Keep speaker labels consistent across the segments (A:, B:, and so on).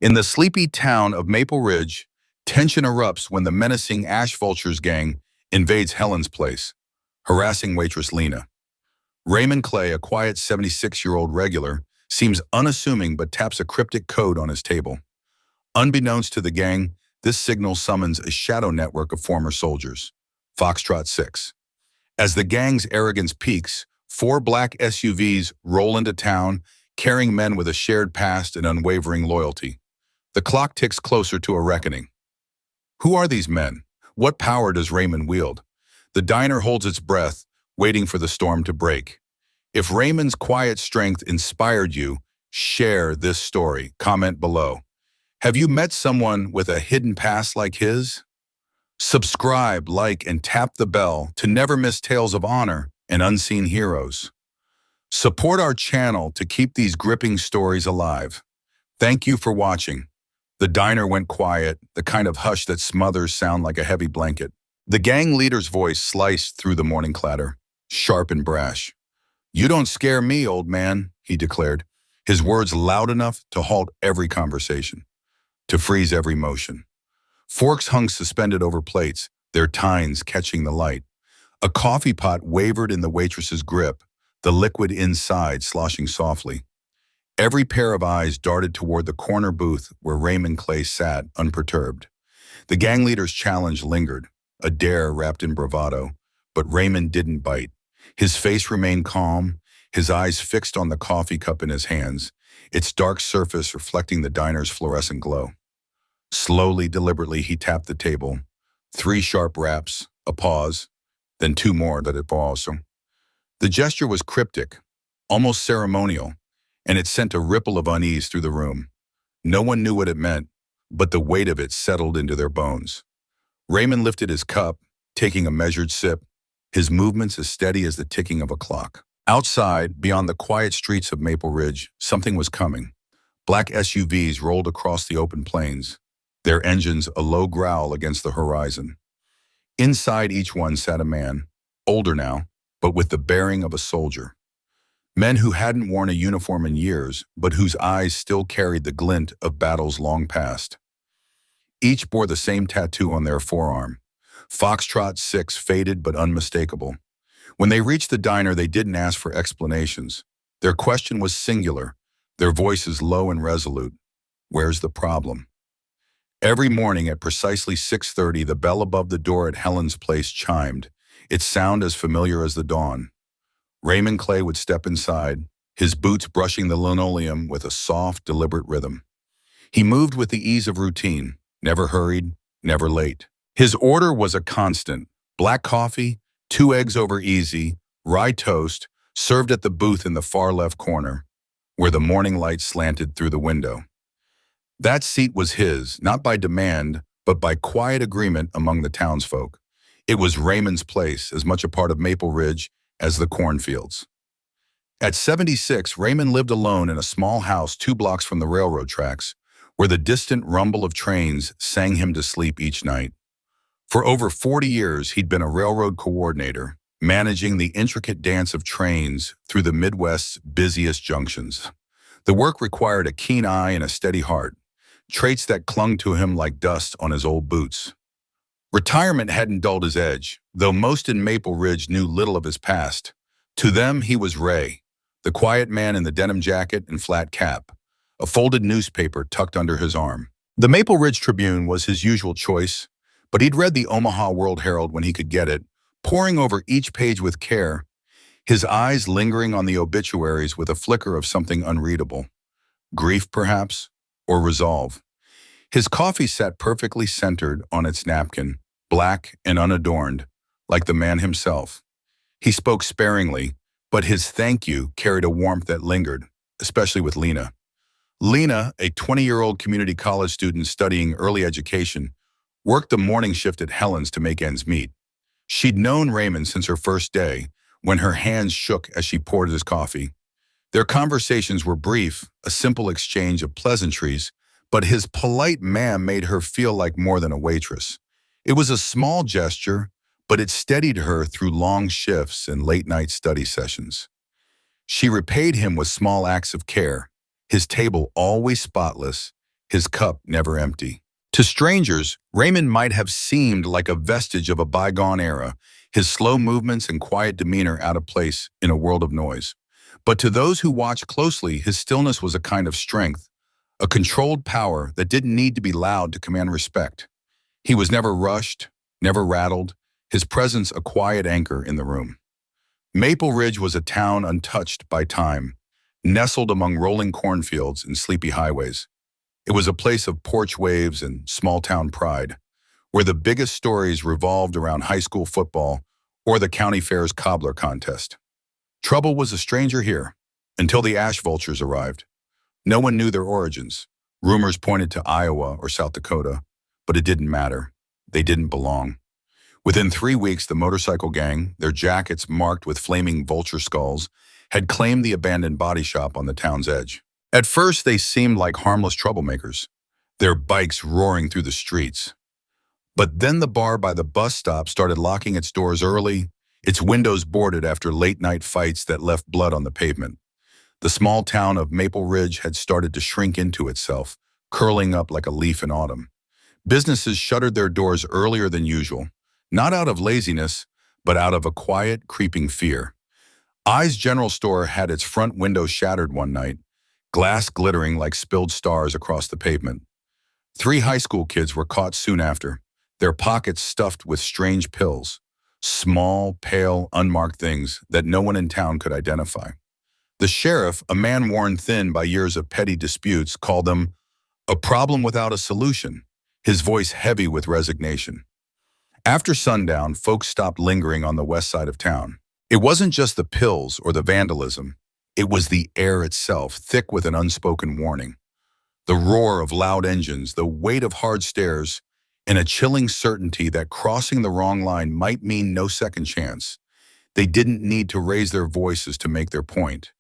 A: In the sleepy town of Maple Ridge, tension erupts when the menacing Ash Vultures gang invades Helen's place, harassing waitress Lena. Raymond Clay, a quiet 76-year-old regular, seems unassuming but taps a cryptic code on his table. Unbeknownst to the gang, this signal summons a shadow network of former soldiers, Foxtrot 6. As the gang's arrogance peaks, four black SUVs roll into town, carrying men with a shared past and unwavering loyalty. The clock ticks closer to a reckoning. Who are these men? What power does Raymond wield? The diner holds its breath, waiting for the storm to break. If Raymond's quiet strength inspired you, share this story. Comment below. Have you met someone with a hidden past like his? Subscribe, like, and tap the bell to never miss tales of honor and unseen heroes. Support our channel to keep these gripping stories alive. Thank you for watching. The diner went quiet, the kind of hush that smothers sound like a heavy blanket. The gang leader's voice sliced through the morning clatter, sharp and brash. "You don't scare me, old man," he declared, his words loud enough to halt every conversation, to freeze every motion. Forks hung suspended over plates, their tines catching the light. A coffee pot wavered in the waitress's grip, the liquid inside sloshing softly. Every pair of eyes darted toward the corner booth where Raymond Clay sat, unperturbed. The gang leader's challenge lingered, a dare wrapped in bravado, but Raymond didn't bite. His face remained calm, his eyes fixed on the coffee cup in his hands, its dark surface reflecting the diner's fluorescent glow. Slowly, deliberately, he tapped the table. 3 sharp raps, a pause, then 2 more that it paused. The gesture was cryptic, almost ceremonial, and it sent a ripple of unease through the room. No one knew what it meant, but the weight of it settled into their bones. Raymond lifted his cup, taking a measured sip, his movements as steady as the ticking of a clock. Outside, beyond the quiet streets of Maple Ridge, something was coming. Black SUVs rolled across the open plains, their engines a low growl against the horizon. Inside each one sat a man, older now, but with the bearing of a soldier. Men who hadn't worn a uniform in years, but whose eyes still carried the glint of battles long past. Each bore the same tattoo on their forearm. Foxtrot 6, faded but unmistakable. When they reached the diner, they didn't ask for explanations. Their question was singular, their voices low and resolute. Where's the problem? Every morning at precisely 6:30, the bell above the door at Helen's place chimed, its sound as familiar as the dawn. Raymond Clay would step inside, his boots brushing the linoleum with a soft, deliberate rhythm. He moved with the ease of routine, never hurried, never late. His order was a constant: black coffee, 2 eggs over easy, rye toast, served at the booth in the far left corner, where the morning light slanted through the window. That seat was his, not by demand, but by quiet agreement among the townsfolk. It was Raymond's place, as much a part of Maple Ridge as the cornfields. At 76, Raymond lived alone in a small house 2 blocks from the railroad tracks, where the distant rumble of trains sang him to sleep each night. For over 40 years, he'd been a railroad coordinator, managing the intricate dance of trains through the Midwest's busiest junctions. The work required a keen eye and a steady heart, traits that clung to him like dust on his old boots. Retirement hadn't dulled his edge, though most in Maple Ridge knew little of his past. To them, he was Ray, the quiet man in the denim jacket and flat cap, a folded newspaper tucked under his arm. The Maple Ridge Tribune was his usual choice, but he'd read the Omaha World Herald when he could get it, poring over each page with care, his eyes lingering on the obituaries with a flicker of something unreadable. Grief, perhaps, or resolve. His coffee sat perfectly centered on its napkin, black and unadorned, like the man himself. He spoke sparingly, but his thank you carried a warmth that lingered, especially with Lena. Lena, a 20-year-old community college student studying early education, worked the morning shift at Helen's to make ends meet. She'd known Raymond since her first day, when her hands shook as she poured his coffee. Their conversations were brief, a simple exchange of pleasantries, but his polite ma'am made her feel like more than a waitress. It was a small gesture, but it steadied her through long shifts and late-night study sessions. She repaid him with small acts of care, his table always spotless, his cup never empty. To strangers, Raymond might have seemed like a vestige of a bygone era, his slow movements and quiet demeanor out of place in a world of noise. But to those who watched closely, his stillness was a kind of strength, a controlled power that didn't need to be loud to command respect. He was never rushed, never rattled, his presence a quiet anchor in the room. Maple Ridge was a town untouched by time, nestled among rolling cornfields and sleepy highways. It was a place of porch waves and small-town pride, where the biggest stories revolved around high school football or the county fair's cobbler contest. Trouble was a stranger here, until the Ash Vultures arrived. No one knew their origins. Rumors pointed to Iowa or South Dakota, but it didn't matter. They didn't belong. Within 3 weeks, the motorcycle gang, their jackets marked with flaming vulture skulls, had claimed the abandoned body shop on the town's edge. At first, they seemed like harmless troublemakers, their bikes roaring through the streets. But then the bar by the bus stop started locking its doors early, its windows boarded after late-night fights that left blood on the pavement. The small town of Maple Ridge had started to shrink into itself, curling up like a leaf in autumn. Businesses shuttered their doors earlier than usual, not out of laziness, but out of a quiet, creeping fear. I's General Store had its front window shattered one night, glass glittering like spilled stars across the pavement. 3 high school kids were caught soon after, their pockets stuffed with strange pills, small, pale, unmarked things that no one in town could identify. The sheriff, a man worn thin by years of petty disputes, called them a problem without a solution, his voice heavy with resignation. After sundown, folks stopped lingering on the west side of town. It wasn't just the pills or the vandalism. It was the air itself, thick with an unspoken warning. The roar of loud engines, the weight of hard stairs, and a chilling certainty that crossing the wrong line might mean no second chance. They didn't need to raise their voices to make their point.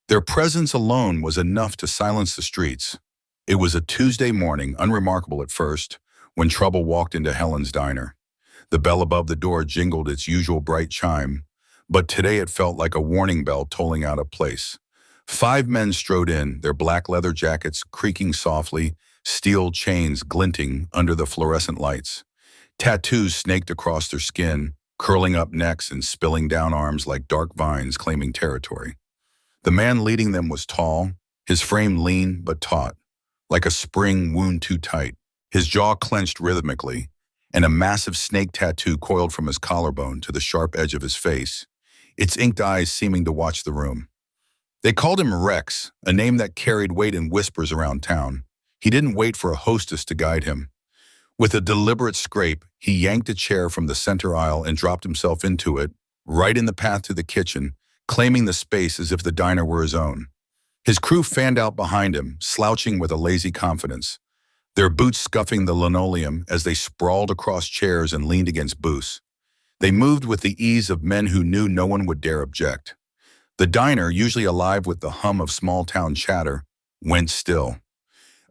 A: Their presence alone was enough to silence the streets. It was a Tuesday morning, unremarkable at first, when trouble walked into Helen's diner. The bell above the door jingled its usual bright chime, but today it felt like a warning bell tolling out of place. 5 men strode in, their black leather jackets creaking softly, steel chains glinting under the fluorescent lights. Tattoos snaked across their skin, curling up necks and spilling down arms like dark vines claiming territory. The man leading them was tall, his frame lean but taut, like a spring wound too tight. His jaw clenched rhythmically, and a massive snake tattoo coiled from his collarbone to the sharp edge of his face, its inked eyes seeming to watch the room. They called him Rex, a name that carried weight in whispers around town. He didn't wait for a hostess to guide him. With a deliberate scrape, he yanked a chair from the center aisle and dropped himself into it, right in the path to the kitchen, claiming the space as if the diner were his own. His crew fanned out behind him, slouching with a lazy confidence, their boots scuffing the linoleum as they sprawled across chairs and leaned against booths. They moved with the ease of men who knew no one would dare object. The diner, usually alive with the hum of small-town chatter, went still.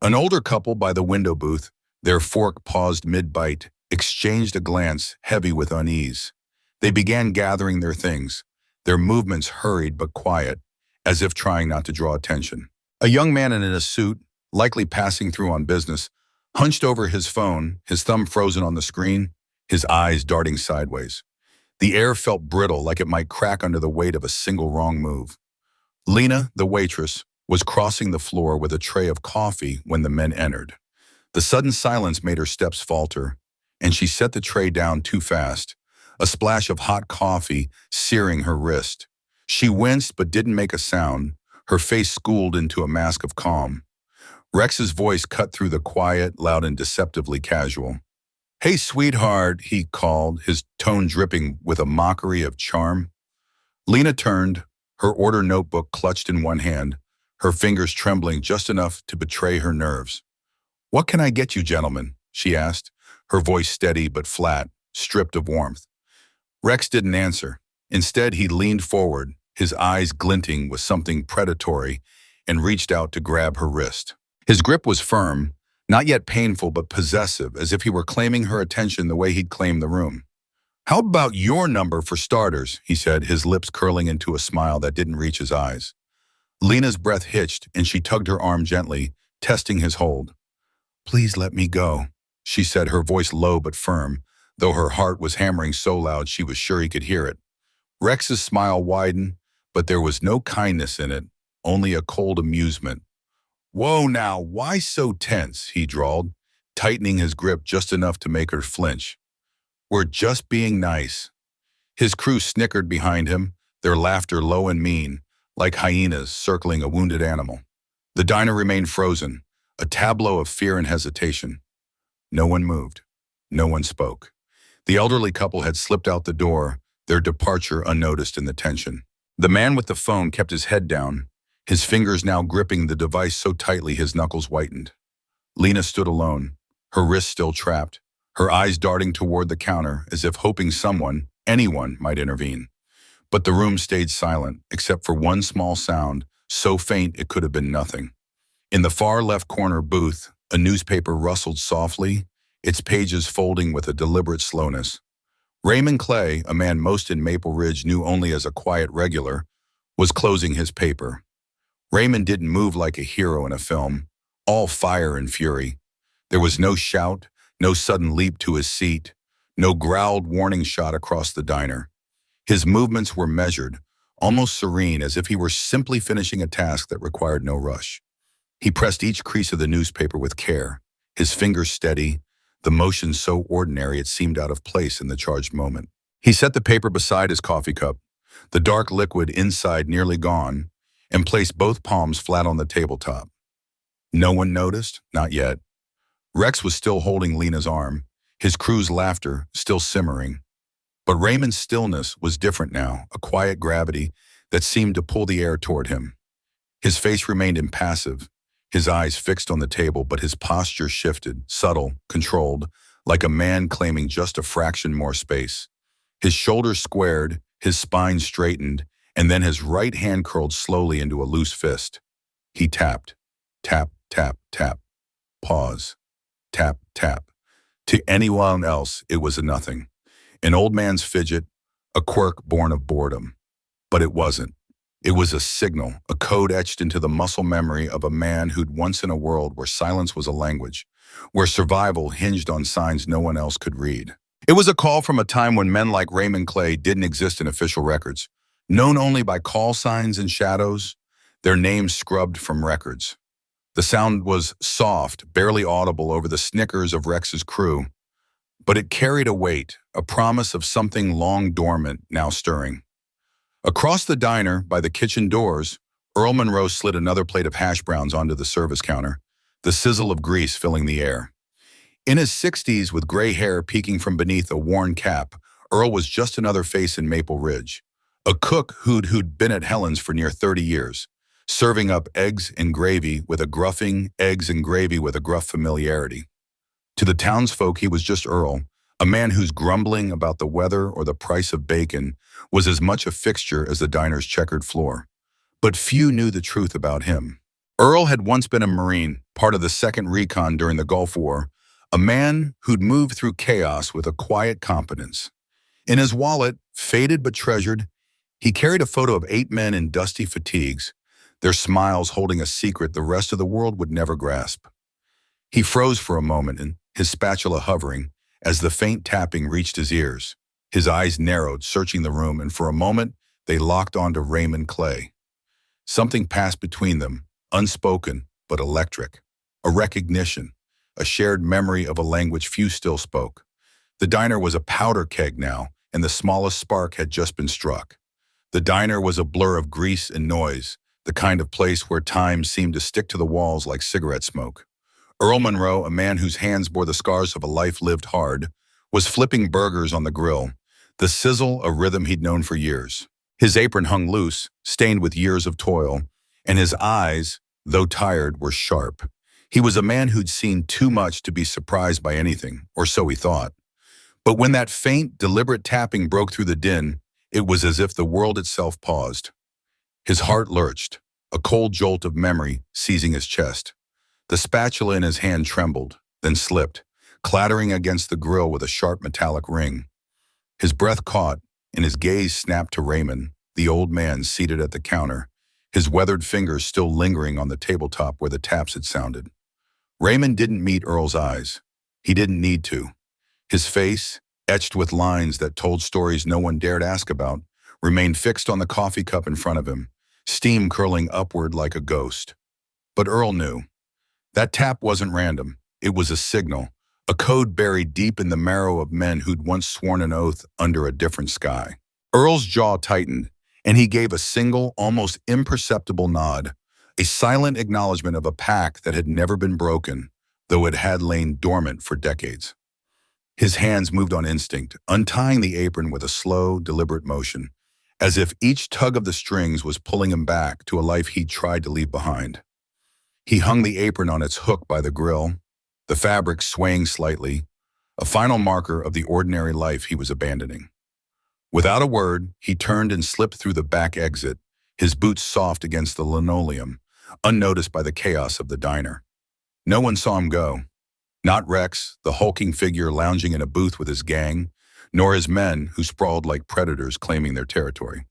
A: An older couple by the window booth, their fork paused mid-bite, exchanged a glance heavy with unease. They began gathering their things, their movements hurried but quiet, as if trying not to draw attention. A young man in a suit, likely passing through on business, hunched over his phone, his thumb frozen on the screen, his eyes darting sideways. The air felt brittle, like it might crack under the weight of a single wrong move. Lena, the waitress, was crossing the floor with a tray of coffee when the men entered. The sudden silence made her steps falter, and she set the tray down too fast, a splash of hot coffee searing her wrist. She winced but didn't make a sound, her face schooled into a mask of calm. Rex's voice cut through the quiet, loud and deceptively casual. "Hey, sweetheart," he called, his tone dripping with a mockery of charm. Lena turned, her order notebook clutched in one hand, her fingers trembling just enough to betray her nerves. "What can I get you, gentlemen?" she asked, her voice steady but flat, stripped of warmth. Rex didn't answer. Instead, he leaned forward, his eyes glinting with something predatory, and reached out to grab her wrist. His grip was firm, not yet painful but possessive, as if he were claiming her attention the way he'd claimed the room. "How about your number for starters?" he said, his lips curling into a smile that didn't reach his eyes. Lena's breath hitched, and she tugged her arm gently, testing his hold. Please let me go, she said, her voice low but firm, though her heart was hammering so loud she was sure he could hear it. Rex's smile widened, but there was no kindness in it, only a cold amusement. Whoa now, why so tense, he drawled, tightening his grip just enough to make her flinch. We're just being nice. His crew snickered behind him, their laughter low and mean, like hyenas circling a wounded animal. The diner remained frozen, a tableau of fear and hesitation. No one moved. No one spoke. The elderly couple had slipped out the door, their departure unnoticed in the tension. The man with the phone kept his head down, his fingers now gripping the device so tightly his knuckles whitened. Lena stood alone, her wrists still trapped, her eyes darting toward the counter as if hoping someone, anyone, might intervene. But the room stayed silent, except for one small sound, so faint it could have been nothing. In the far left corner booth, a newspaper rustled softly, its pages folding with a deliberate slowness. Raymond Clay, a man most in Maple Ridge knew only as a quiet regular, was closing his paper. Raymond didn't move like a hero in a film, all fire and fury. There was no shout, no sudden leap to his seat, no growled warning shot across the diner. His movements were measured, almost serene, as if he were simply finishing a task that required no rush. He pressed each crease of the newspaper with care, his fingers steady, the motion so ordinary it seemed out of place in the charged moment. He set the paper beside his coffee cup, the dark liquid inside nearly gone, and placed both palms flat on the tabletop. No one noticed, not yet. Rex was still holding Lena's arm, his crew's laughter still simmering. But Raymond's stillness was different now, a quiet gravity that seemed to pull the air toward him. His face remained impassive, his eyes fixed on the table, but his posture shifted, subtle, controlled, like a man claiming just a fraction more space. His shoulders squared, his spine straightened, and then his right hand curled slowly into a loose fist. He tapped. Tap, tap, tap. Pause. Tap, tap. To anyone else, it was a nothing. An old man's fidget, a quirk born of boredom. But it wasn't. It was a signal, a code etched into the muscle memory of a man who'd once in a world where silence was a language, where survival hinged on signs no one else could read. It was a call from a time when men like Raymond Clay didn't exist in official records, known only by call signs and shadows, their names scrubbed from records. The sound was soft, barely audible over the snickers of Rex's crew, but it carried a weight, a promise of something long dormant, now stirring. Across the diner, by the kitchen doors, Earl Monroe slid another plate of hash browns onto the service counter, the sizzle of grease filling the air. In his 60s, with gray hair peeking from beneath a worn cap, Earl was just another face in Maple Ridge, a cook who'd been at Helen's for near 30 years, serving up eggs and gravy with a gruff familiarity. To the townsfolk, he was just Earl, a man whose grumbling about the weather or the price of bacon was as much a fixture as the diner's checkered floor. But few knew the truth about him. Earl had once been a Marine, part of the 2nd Recon during the Gulf War, a man who'd moved through chaos with a quiet competence. In his wallet, faded but treasured, he carried a photo of 8 men in dusty fatigues, their smiles holding a secret the rest of the world would never grasp. He froze for a moment, and his spatula hovering, as the faint tapping reached his ears. His eyes narrowed, searching the room, and for a moment they locked onto Raymond Clay. Something passed between them, unspoken but electric. A recognition, a shared memory of a language few still spoke. The diner was a powder keg now, and the smallest spark had just been struck. The diner was a blur of grease and noise, the kind of place where time seemed to stick to the walls like cigarette smoke. Earl Monroe, a man whose hands bore the scars of a life lived hard, was flipping burgers on the grill, the sizzle a rhythm he'd known for years. His apron hung loose, stained with years of toil, and his eyes, though tired, were sharp. He was a man who'd seen too much to be surprised by anything, or so he thought. But when that faint, deliberate tapping broke through the din, it was as if the world itself paused. His heart lurched, a cold jolt of memory seizing his chest. The spatula in his hand trembled, then slipped, clattering against the grill with a sharp metallic ring. His breath caught, and his gaze snapped to Raymond, the old man seated at the counter, his weathered fingers still lingering on the tabletop where the taps had sounded. Raymond didn't meet Earl's eyes. He didn't need to. His face, etched with lines that told stories no one dared ask about, remained fixed on the coffee cup in front of him, steam curling upward like a ghost. But Earl knew. That tap wasn't random. It was a signal, a code buried deep in the marrow of men who'd once sworn an oath under a different sky. Earl's jaw tightened, and he gave a single, almost imperceptible nod, a silent acknowledgement of a pact that had never been broken, though it had lain dormant for decades. His hands moved on instinct, untying the apron with a slow, deliberate motion, as if each tug of the strings was pulling him back to a life he'd tried to leave behind. He hung the apron on its hook by the grill, the fabric swaying slightly, a final marker of the ordinary life he was abandoning. Without a word, he turned and slipped through the back exit, his boots soft against the linoleum, unnoticed by the chaos of the diner. No one saw him go. Not Rex, the hulking figure lounging in a booth with his gang, nor his men who sprawled like predators claiming their territory.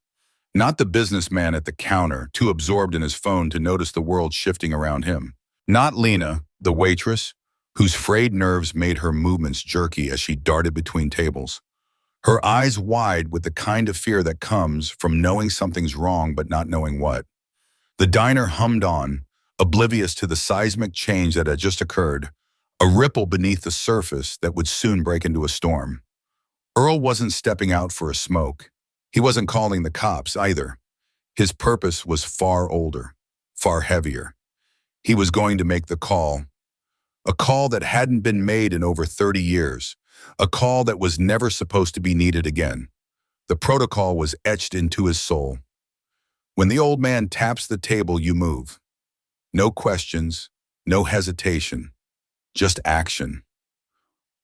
A: Not the businessman at the counter, too absorbed in his phone to notice the world shifting around him. Not Lena, the waitress, whose frayed nerves made her movements jerky as she darted between tables. Her eyes wide with the kind of fear that comes from knowing something's wrong but not knowing what. The diner hummed on, oblivious to the seismic change that had just occurred, a ripple beneath the surface that would soon break into a storm. Earl wasn't stepping out for a smoke. He wasn't calling the cops either. His purpose was far older, far heavier. He was going to make the call. A call that hadn't been made in over 30 years. A call that was never supposed to be needed again. The protocol was etched into his soul. When the old man taps the table, you move. No questions, no hesitation, just action.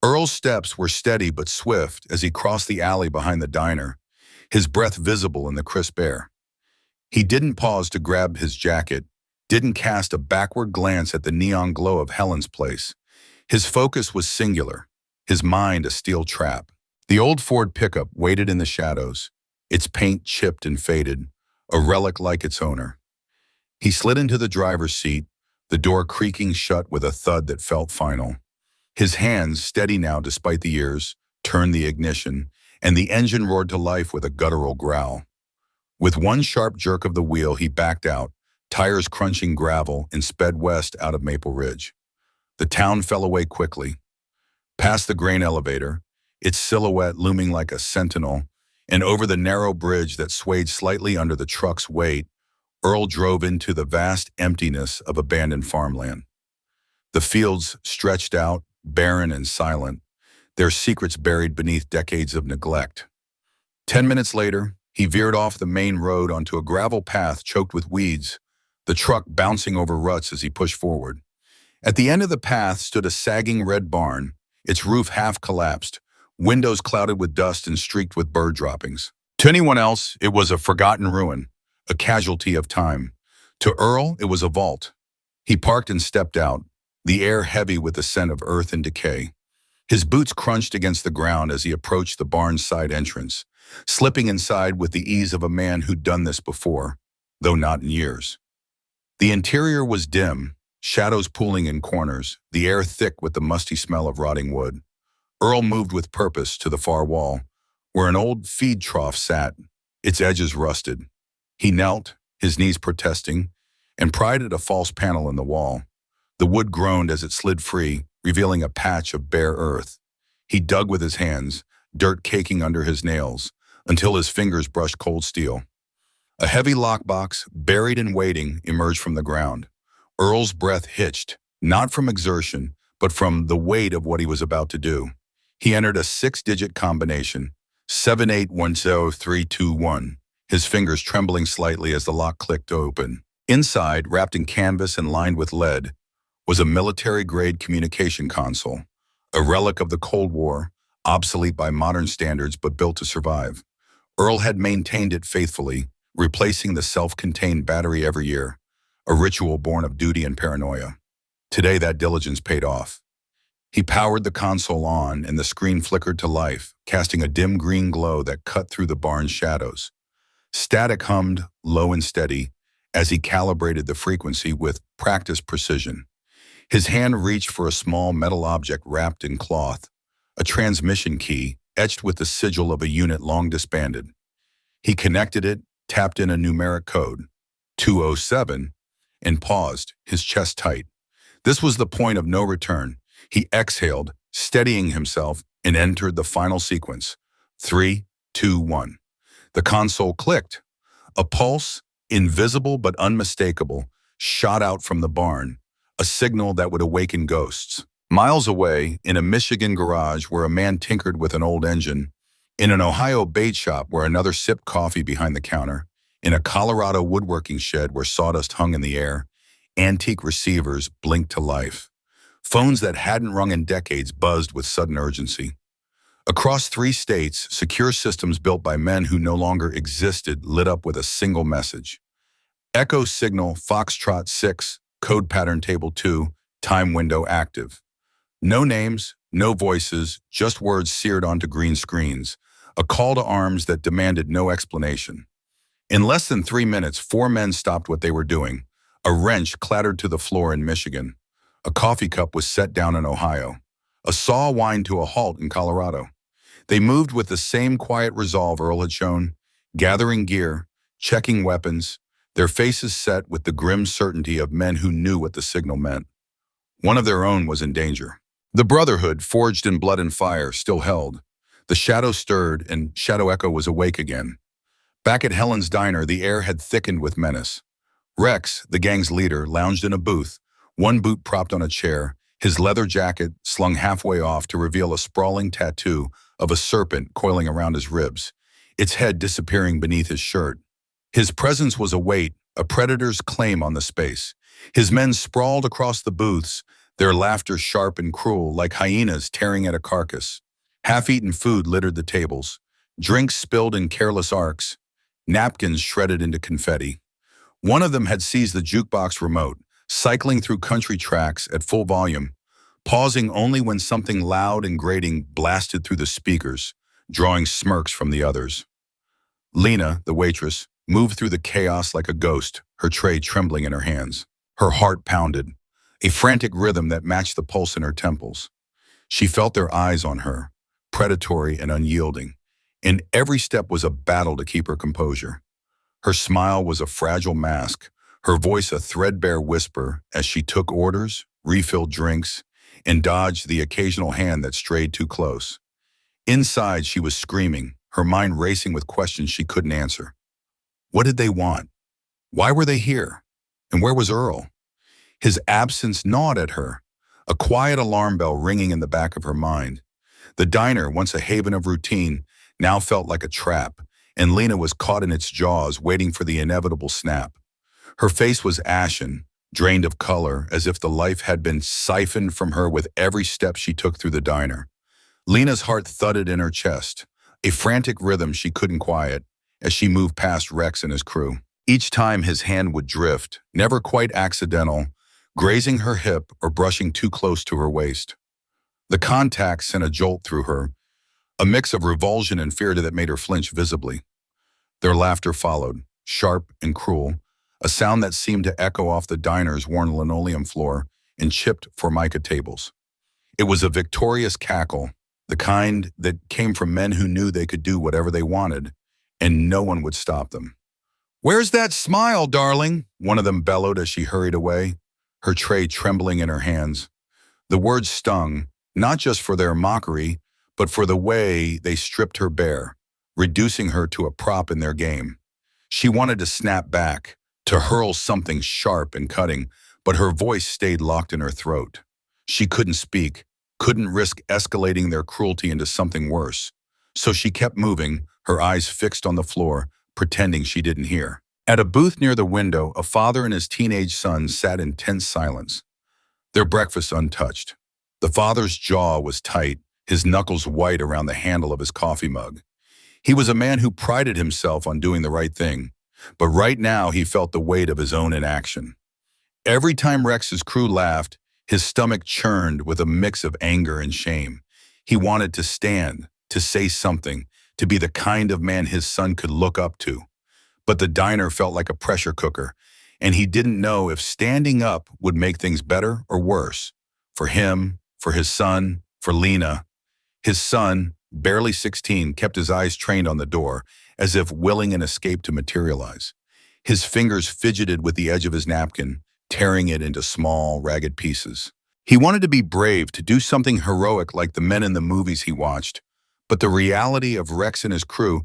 A: Earl's steps were steady but swift as he crossed the alley behind the diner, his breath visible in the crisp air. He didn't pause to grab his jacket, didn't cast a backward glance at the neon glow of Helen's place. His focus was singular, his mind a steel trap. The old Ford pickup waited in the shadows, its paint chipped and faded, a relic like its owner. He slid into the driver's seat, the door creaking shut with a thud that felt final. His hands, steady now despite the years, turned the ignition, and the engine roared to life with a guttural growl. With one sharp jerk of the wheel, he backed out, tires crunching gravel, and sped west out of Maple Ridge. The town fell away quickly. Past the grain elevator, its silhouette looming like a sentinel, and over the narrow bridge that swayed slightly under the truck's weight, Earl drove into the vast emptiness of abandoned farmland. The fields stretched out, barren and silent, their secrets buried beneath decades of neglect. 10 minutes later, he veered off the main road onto a gravel path choked with weeds, the truck bouncing over ruts as he pushed forward. At the end of the path stood a sagging red barn, its roof half collapsed, windows clouded with dust and streaked with bird droppings. To anyone else, it was a forgotten ruin, a casualty of time. To Earl, it was a vault. He parked and stepped out, the air heavy with the scent of earth and decay. His boots crunched against the ground as he approached the barn's side entrance, slipping inside with the ease of a man who'd done this before, though not in years. The interior was dim, shadows pooling in corners, the air thick with the musty smell of rotting wood. Earl moved with purpose to the far wall, where an old feed trough sat, its edges rusted. He knelt, his knees protesting, and pried at a false panel in the wall. The wood groaned as it slid free, revealing a patch of bare earth. He dug with his hands, dirt caking under his nails, until his fingers brushed cold steel. A heavy lockbox, buried and waiting, emerged from the ground. Earl's breath hitched, not from exertion, but from the weight of what he was about to do. He entered a 6-digit combination, 7810321, his fingers trembling slightly as the lock clicked open. Inside, wrapped in canvas and lined with lead, was a military-grade communication console, a relic of the Cold War, obsolete by modern standards but built to survive. Earl had maintained it faithfully, replacing the self-contained battery every year, a ritual born of duty and paranoia. Today, that diligence paid off. He powered the console on, and the screen flickered to life, casting a dim green glow that cut through the barn's shadows. Static hummed, low and steady, as he calibrated the frequency with practiced precision. His hand reached for a small metal object wrapped in cloth, a transmission key etched with the sigil of a unit long disbanded. He connected it, tapped in a numeric code, 207, and paused, his chest tight. This was the point of no return. He exhaled, steadying himself, and entered the final sequence. 3, 2, 1. The console clicked. A pulse, invisible but unmistakable, shot out from the barn, a signal that would awaken ghosts. Miles away, in a Michigan garage where a man tinkered with an old engine, in an Ohio bait shop where another sipped coffee behind the counter, in a Colorado woodworking shed where sawdust hung in the air, antique receivers blinked to life. Phones that hadn't rung in decades buzzed with sudden urgency. Across 3 states, secure systems built by men who no longer existed lit up with a single message. Echo signal Foxtrot 6, code pattern table 2, time window active. No names, no voices, just words seared onto green screens, a call to arms that demanded no explanation. In less than 3 minutes, 4 men stopped what they were doing. A wrench clattered to the floor in Michigan. A coffee cup was set down in Ohio. A saw whined to a halt in Colorado. They moved with the same quiet resolve Earl had shown, gathering gear, checking weapons, their faces set with the grim certainty of men who knew what the signal meant. One of their own was in danger. The Brotherhood, forged in blood and fire, still held. The shadow stirred, and Shadow Echo was awake again. Back at Helen's diner, the air had thickened with menace. Rex, the gang's leader, lounged in a booth, one boot propped on a chair, his leather jacket slung halfway off to reveal a sprawling tattoo of a serpent coiling around his ribs, its head disappearing beneath his shirt. His presence was a weight, a predator's claim on the space. His men sprawled across the booths, their laughter sharp and cruel, like hyenas tearing at a carcass. Half-eaten food littered the tables, drinks spilled in careless arcs, napkins shredded into confetti. One of them had seized the jukebox remote, cycling through country tracks at full volume, pausing only when something loud and grating blasted through the speakers, drawing smirks from the others. Lena, the waitress, moved through the chaos like a ghost, her tray trembling in her hands. Her heart pounded, a frantic rhythm that matched the pulse in her temples. She felt their eyes on her, predatory and unyielding, and every step was a battle to keep her composure. Her smile was a fragile mask, her voice a threadbare whisper as she took orders, refilled drinks, and dodged the occasional hand that strayed too close. Inside, she was screaming, her mind racing with questions she couldn't answer. What did they want? Why were they here? And where was Earl? His absence gnawed at her, a quiet alarm bell ringing in the back of her mind. The diner, once a haven of routine, now felt like a trap, and Lena was caught in its jaws, waiting for the inevitable snap. Her face was ashen, drained of color, as if the life had been siphoned from her with every step she took through the diner. Lena's heart thudded in her chest, a frantic rhythm she couldn't quiet, as she moved past Rex and his crew. Each time his hand would drift, never quite accidental, grazing her hip or brushing too close to her waist. The contact sent a jolt through her, a mix of revulsion and fear that made her flinch visibly. Their laughter followed, sharp and cruel, a sound that seemed to echo off the diner's worn linoleum floor and chipped formica tables. It was a victorious cackle, the kind that came from men who knew they could do whatever they wanted, and no one would stop them. "Where's that smile, darling?" one of them bellowed as she hurried away, her tray trembling in her hands. The words stung, not just for their mockery, but for the way they stripped her bare, reducing her to a prop in their game. She wanted to snap back, to hurl something sharp and cutting, but her voice stayed locked in her throat. She couldn't speak, couldn't risk escalating their cruelty into something worse. So she kept moving, her eyes fixed on the floor, pretending she didn't hear. At a booth near the window, a father and his teenage son sat in tense silence, their breakfast untouched. The father's jaw was tight, his knuckles white around the handle of his coffee mug. He was a man who prided himself on doing the right thing, but right now he felt the weight of his own inaction. Every time Rex's crew laughed, his stomach churned with a mix of anger and shame. He wanted to stand, to say something, to be the kind of man his son could look up to. But the diner felt like a pressure cooker, and he didn't know if standing up would make things better or worse. For him, for his son, for Lena. His son, barely 16, kept his eyes trained on the door, as if willing an escape to materialize. His fingers fidgeted with the edge of his napkin, tearing it into small, ragged pieces. He wanted to be brave, to do something heroic like the men in the movies he watched, but the reality of Rex and his crew,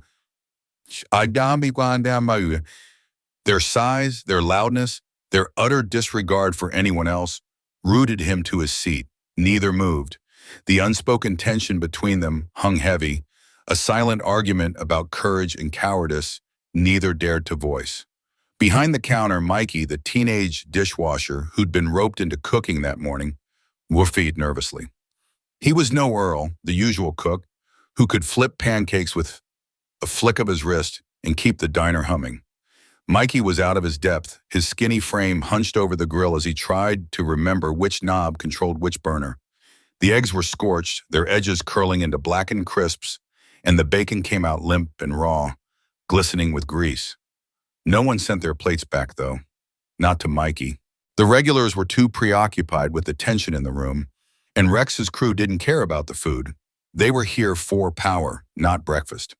A: their size, their loudness, their utter disregard for anyone else, rooted him to his seat. Neither moved. The unspoken tension between them hung heavy, a silent argument about courage and cowardice neither dared to voice. Behind the counter, Mikey, the teenage dishwasher who'd been roped into cooking that morning, woofied nervously. He was no Earl, the usual cook, who could flip pancakes with a flick of his wrist and keep the diner humming. Mikey was out of his depth, his skinny frame hunched over the grill as he tried to remember which knob controlled which burner. The eggs were scorched, their edges curling into blackened crisps, and the bacon came out limp and raw, glistening with grease. No one sent their plates back, though. Not to Mikey. The regulars were too preoccupied with the tension in the room, and Rex's crew didn't care about the food. They were here for power, not breakfast.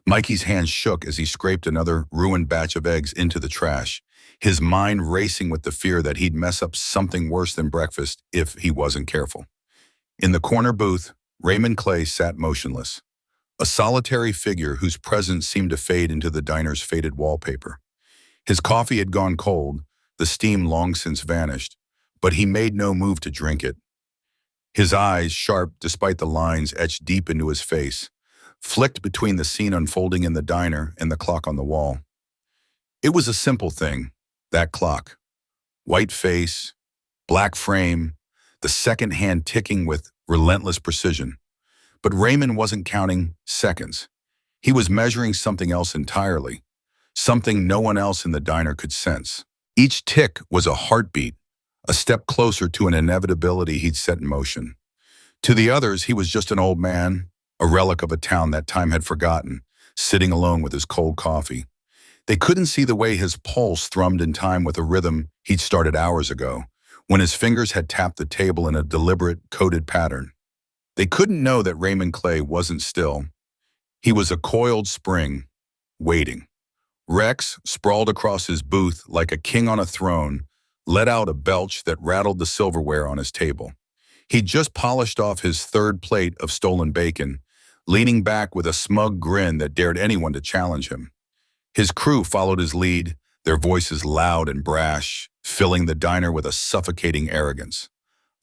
A: Mikey's hands shook as he scraped another ruined batch of eggs into the trash, his mind racing with the fear that he'd mess up something worse than breakfast if he wasn't careful. In the corner booth, Raymond Clay sat motionless, a solitary figure whose presence seemed to fade into the diner's faded wallpaper. His coffee had gone cold, the steam long since vanished, but he made no move to drink it. His eyes, sharp despite the lines etched deep into his face, flicked between the scene unfolding in the diner and the clock on the wall. It was a simple thing, that clock. White face, black frame, the second hand ticking with relentless precision. But Raymond wasn't counting seconds. He was measuring something else entirely, something no one else in the diner could sense. Each tick was a heartbeat, a step closer to an inevitability he'd set in motion. To the others, he was just an old man, a relic of a town that time had forgotten, sitting alone with his cold coffee. They couldn't see the way his pulse thrummed in time with a rhythm he'd started hours ago, when his fingers had tapped the table in a deliberate, coded pattern. They couldn't know that Raymond Clay wasn't still. He was a coiled spring, waiting. Rex, sprawled across his booth like a king on a throne, let out a belch that rattled the silverware on his table. He'd just polished off his third plate of stolen bacon, leaning back with a smug grin that dared anyone to challenge him. His crew followed his lead, their voices loud and brash, filling the diner with a suffocating arrogance.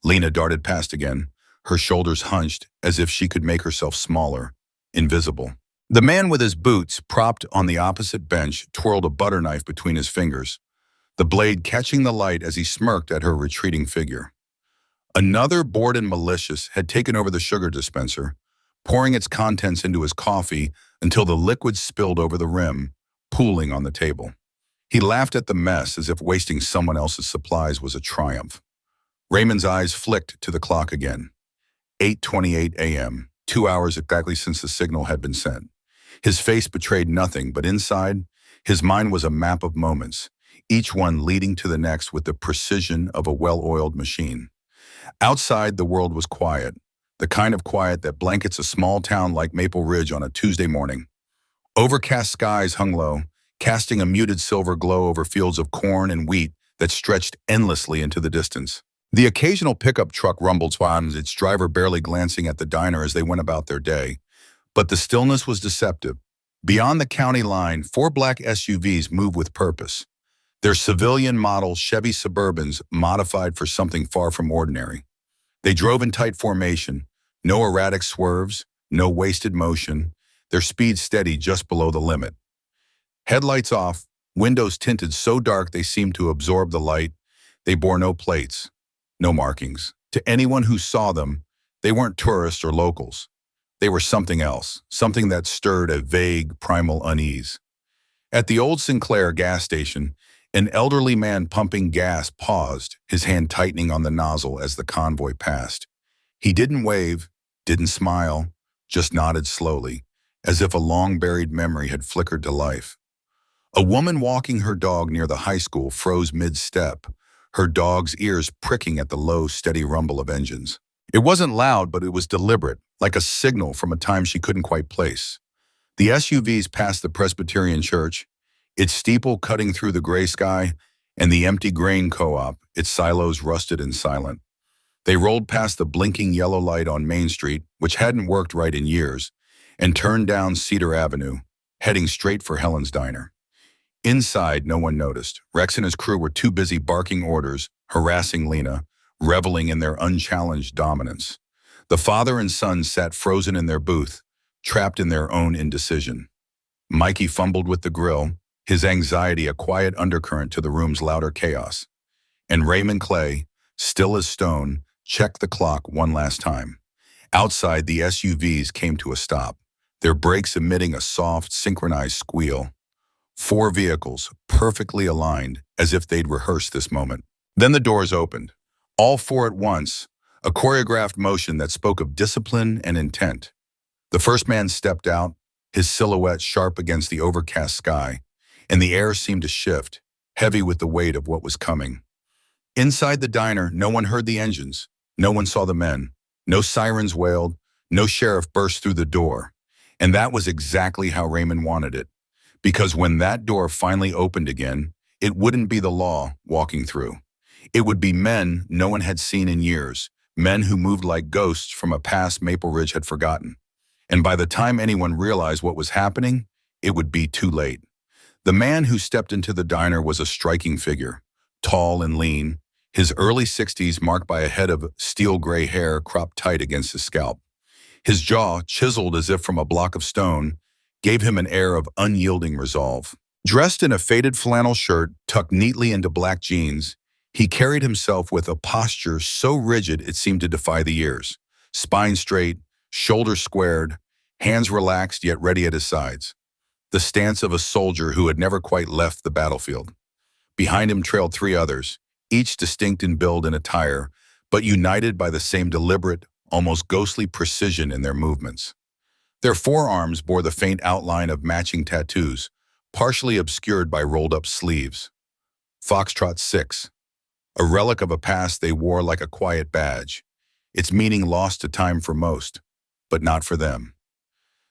A: Lena darted past again, her shoulders hunched as if she could make herself smaller, invisible. The man with his boots propped on the opposite bench twirled a butter knife between his fingers, the blade catching the light as he smirked at her retreating figure. Another, bored and malicious, had taken over the sugar dispenser, pouring its contents into his coffee until the liquid spilled over the rim, pooling on the table. He laughed at the mess as if wasting someone else's supplies was a triumph. Raymond's eyes flicked to the clock again. 8:28 a.m., 2 hours exactly since the signal had been sent. His face betrayed nothing, but inside, his mind was a map of moments, each one leading to the next with the precision of a well-oiled machine. Outside, the world was quiet, the kind of quiet that blankets a small town like Maple Ridge on a Tuesday morning. Overcast skies hung low, casting a muted silver glow over fields of corn and wheat that stretched endlessly into the distance. The occasional pickup truck rumbled swans, its driver barely glancing at the diner as they went about their day. But the stillness was deceptive. Beyond the county line, 4 black SUVs moved with purpose. Their civilian model Chevy Suburbans modified for something far from ordinary. They drove in tight formation, no erratic swerves, no wasted motion, their speed steady just below the limit. Headlights off, windows tinted so dark they seemed to absorb the light. They bore no plates, no markings. To anyone who saw them, they weren't tourists or locals. They were something else, something that stirred a vague, primal unease. At the old Sinclair gas station, an elderly man pumping gas paused, his hand tightening on the nozzle as the convoy passed. He didn't wave, didn't smile, just nodded slowly, as if a long-buried memory had flickered to life. A woman walking her dog near the high school froze mid-step, her dog's ears pricking at the low, steady rumble of engines. It wasn't loud, but it was deliberate, like a signal from a time she couldn't quite place. The SUVs passed the Presbyterian church, its steeple cutting through the gray sky, and the empty grain co-op, its silos rusted and silent. They rolled past the blinking yellow light on Main Street, which hadn't worked right in years, and turned down Cedar Avenue, heading straight for Helen's diner. Inside, no one noticed. Rex and his crew were too busy barking orders, harassing Lena, reveling in their unchallenged dominance. The father and son sat frozen in their booth, trapped in their own indecision. Mikey fumbled with the grill, his anxiety a quiet undercurrent to the room's louder chaos. And Raymond Clay, still as stone, checked the clock one last time. Outside, the SUVs came to a stop, their brakes emitting a soft, synchronized squeal. 4 vehicles, perfectly aligned, as if they'd rehearsed this moment. Then the doors opened, all 4 at once, a choreographed motion that spoke of discipline and intent. The first man stepped out, his silhouette sharp against the overcast sky, and the air seemed to shift, heavy with the weight of what was coming. Inside the diner, no one heard the engines, no one saw the men, no sirens wailed, no sheriff burst through the door. And that was exactly how Raymond wanted it. Because when that door finally opened again, it wouldn't be the law walking through. It would be men no one had seen in years, men who moved like ghosts from a past Maple Ridge had forgotten. And by the time anyone realized what was happening, it would be too late. The man who stepped into the diner was a striking figure, tall and lean, his early 60s marked by a head of steel gray hair cropped tight against his scalp. His jaw, chiseled as if from a block of stone, gave him an air of unyielding resolve. Dressed in a faded flannel shirt tucked neatly into black jeans, he carried himself with a posture so rigid it seemed to defy the years. Spine straight, shoulders squared, hands relaxed yet ready at his sides. The stance of a soldier who had never quite left the battlefield. Behind him trailed 3 others, each distinct in build and attire, but united by the same deliberate, almost ghostly precision in their movements. Their forearms bore the faint outline of matching tattoos, partially obscured by rolled-up sleeves. Foxtrot 6, a relic of a past they wore like a quiet badge, its meaning lost to time for most, but not for them.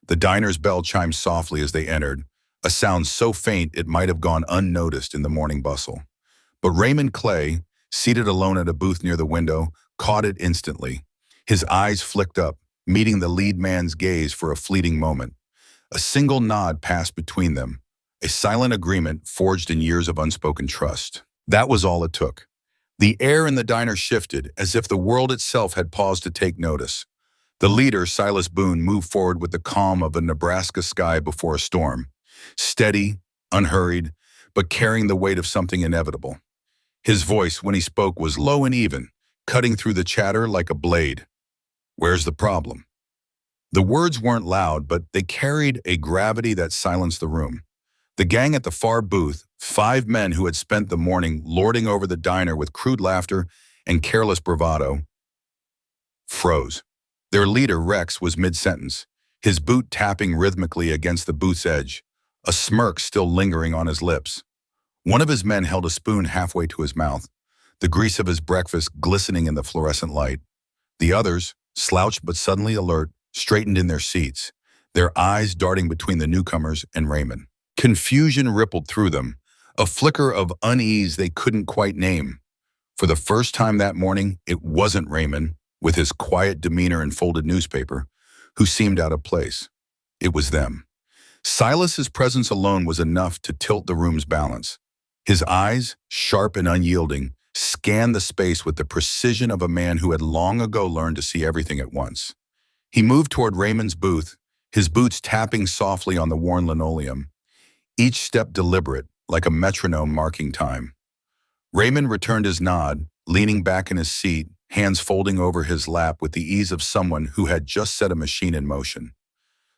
A: The diner's bell chimed softly as they entered, a sound so faint it might have gone unnoticed in the morning bustle. But Raymond Clay, seated alone at a booth near the window, caught it instantly. His eyes flicked up, meeting the lead man's gaze for a fleeting moment. A single nod passed between them, a silent agreement forged in years of unspoken trust. That was all it took. The air in the diner shifted, as if the world itself had paused to take notice. The leader, Silas Boone, moved forward with the calm of a Nebraska sky before a storm. Steady, unhurried, but carrying the weight of something inevitable. His voice, when he spoke, was low and even, cutting through the chatter like a blade. "Where's the problem?" The words weren't loud, but they carried a gravity that silenced the room. The gang at the far booth, 5 men who had spent the morning lording over the diner with crude laughter and careless bravado, froze. Their leader, Rex, was mid-sentence, his boot tapping rhythmically against the booth's edge, a smirk still lingering on his lips. One of his men held a spoon halfway to his mouth, the grease of his breakfast glistening in the fluorescent light. The others, slouched but suddenly alert, straightened in their seats, their eyes darting between the newcomers and Raymond. Confusion rippled through them, a flicker of unease they couldn't quite name. For the first time that morning, it wasn't Raymond, with his quiet demeanor and folded newspaper, who seemed out of place. It was them. Silas's presence alone was enough to tilt the room's balance. His eyes, sharp and unyielding, scanned the space with the precision of a man who had long ago learned to see everything at once. He moved toward Raymond's booth, his boots tapping softly on the worn linoleum, each step deliberate, like a metronome marking time. Raymond returned his nod, leaning back in his seat, hands folding over his lap with the ease of someone who had just set a machine in motion.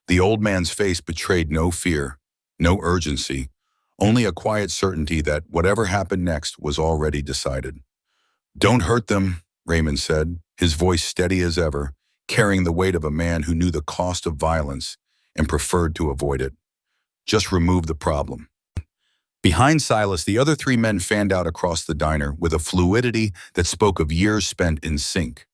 A: The old man's face betrayed no fear, no urgency, only a quiet certainty that whatever happened next was already decided. "Don't hurt them," Raymond said, his voice steady as ever, carrying the weight of a man who knew the cost of violence and preferred to avoid it. "Just remove the problem." Behind Silas, the other three men fanned out across the diner with a fluidity that spoke of years spent in sync.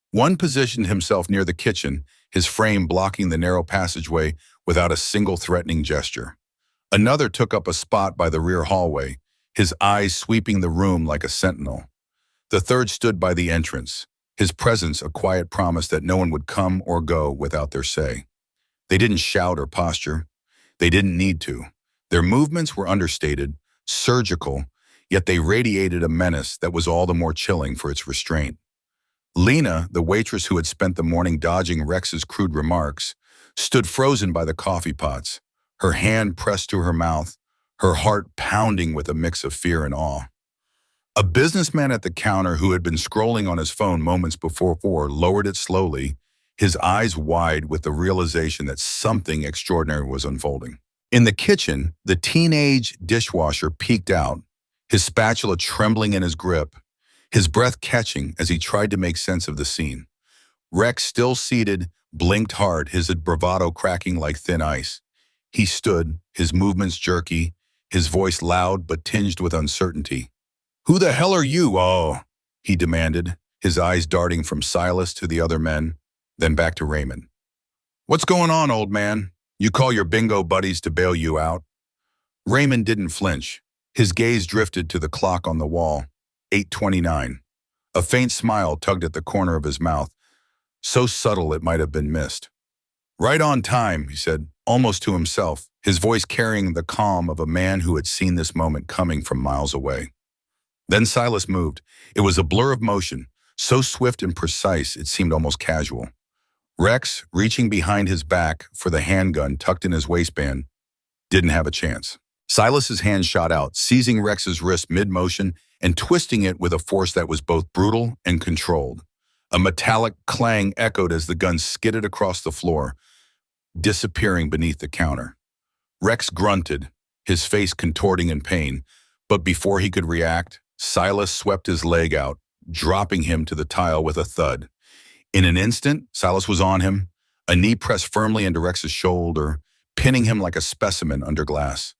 A: One positioned himself near the kitchen, his frame blocking the narrow passageway without a single threatening gesture. Another took up a spot by the rear hallway, his eyes sweeping the room like a sentinel. The third stood by the entrance, his presence a quiet promise that no one would come or go without their say. They didn't shout or posture. They didn't need to. Their movements were understated, surgical, yet they radiated a menace that was all the more chilling for its restraint. Lena, the waitress who had spent the morning dodging Rex's crude remarks, stood frozen by the coffee pots, her hand pressed to her mouth, her heart pounding with a mix of fear and awe. A businessman at the counter who had been scrolling on his phone moments before lowered it slowly, his eyes wide with the realization that something extraordinary was unfolding. In the kitchen, the teenage dishwasher peeked out, his spatula trembling in his grip, his breath catching as he tried to make sense of the scene. Rex, still seated, blinked hard, his bravado cracking like thin ice. He stood, his movements jerky, his voice loud but tinged with uncertainty. "Who the hell are you, oh?" he demanded, his eyes darting from Silas to the other men, then back to Raymond. "What's going on, old man? You call your bingo buddies to bail you out?" Raymond didn't flinch. His gaze drifted to the clock on the wall, 8:29. A faint smile tugged at the corner of his mouth, so subtle it might have been missed. "Right on time," he said, almost to himself, his voice carrying the calm of a man who had seen this moment coming from miles away. Then Silas moved. It was a blur of motion, so swift and precise it seemed almost casual. Rex, reaching behind his back for the handgun tucked in his waistband, didn't have a chance. Silas's hand shot out, seizing Rex's wrist mid-motion and twisting it with a force that was both brutal and controlled. A metallic clang echoed as the gun skidded across the floor, disappearing beneath the counter. Rex grunted, his face contorting in pain, but before he could react, Silas swept his leg out, dropping him to the tile with a thud. In an instant, Silas was on him, a knee pressed firmly into Rex's shoulder, pinning him like a specimen under glass.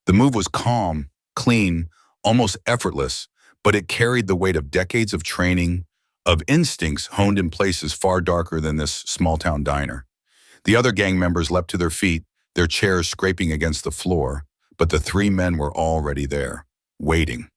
A: The move was calm, clean, almost effortless, but it carried the weight of decades of training, of instincts honed in places far darker than this small-town diner. The other gang members leapt to their feet, their chairs scraping against the floor, but the three men were already there, waiting.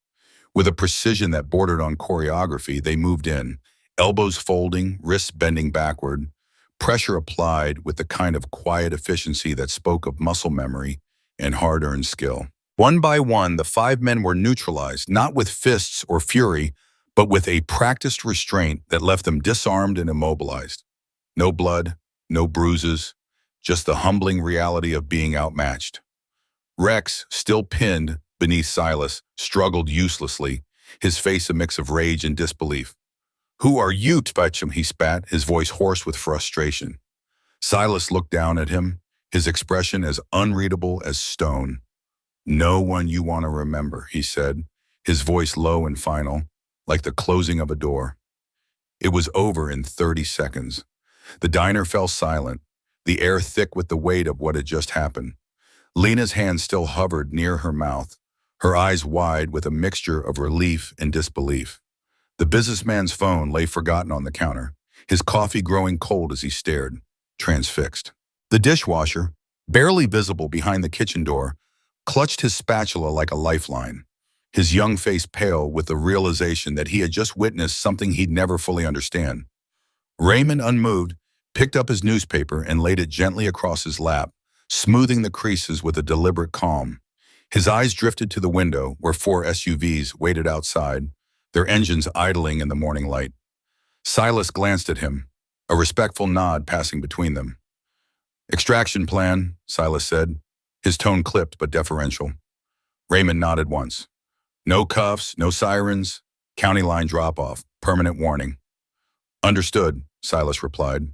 A: With a precision that bordered on choreography, they moved in, elbows folding, wrists bending backward, pressure applied with the kind of quiet efficiency that spoke of muscle memory and hard-earned skill. One by one, the five men were neutralized, not with fists or fury, but with a practiced restraint that left them disarmed and immobilized. No blood, no bruises, just the humbling reality of being outmatched. Rex, still pinned beneath Silas, struggled uselessly, his face a mix of rage and disbelief. "Who are you, Tpetchum?" he spat, his voice hoarse with frustration. Silas looked down at him, his expression as unreadable as stone. "No one you want to remember," he said, his voice low and final, like the closing of a door. It was over in 30 seconds. The diner fell silent, the air thick with the weight of what had just happened. Lena's hand still hovered near her mouth, her eyes wide with a mixture of relief and disbelief. The businessman's phone lay forgotten on the counter, his coffee growing cold as he stared, transfixed. The dishwasher, barely visible behind the kitchen door, clutched his spatula like a lifeline, his young face pale with the realization that he had just witnessed something he'd never fully understand. Raymond, unmoved, picked up his newspaper and laid it gently across his lap, smoothing the creases with a deliberate calm. His eyes drifted to the window where 4 SUVs waited outside, their engines idling in the morning light. Silas glanced at him, a respectful nod passing between them. "Extraction plan," Silas said, his tone clipped but deferential. Raymond nodded once. "No cuffs, no sirens, county line drop-off, permanent warning." "Understood," Silas replied.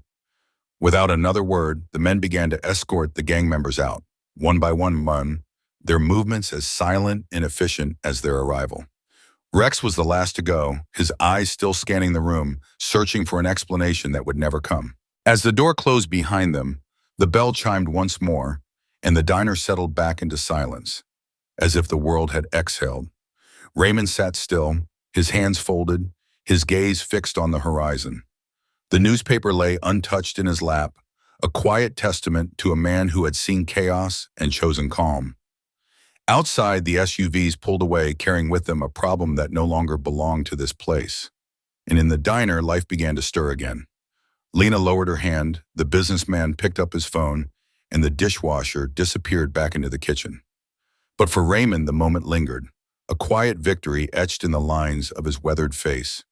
A: Without another word, the men began to escort the gang members out, one by one, their movements as silent and efficient as their arrival. Rex was the last to go, his eyes still scanning the room, searching for an explanation that would never come. As the door closed behind them, the bell chimed once more, and the diner settled back into silence. as if the world had exhaled. Raymond sat still, his hands folded, his gaze fixed on the horizon. The newspaper lay untouched in his lap, a quiet testament to a man who had seen chaos and chosen calm. Outside, the SUVs pulled away, carrying with them a problem that no longer belonged to this place. And in the diner, life began to stir again. Lena lowered her hand, the businessman picked up his phone, and the dishwasher disappeared back into the kitchen. But for Raymond, the moment lingered, a quiet victory etched in the lines of his weathered face.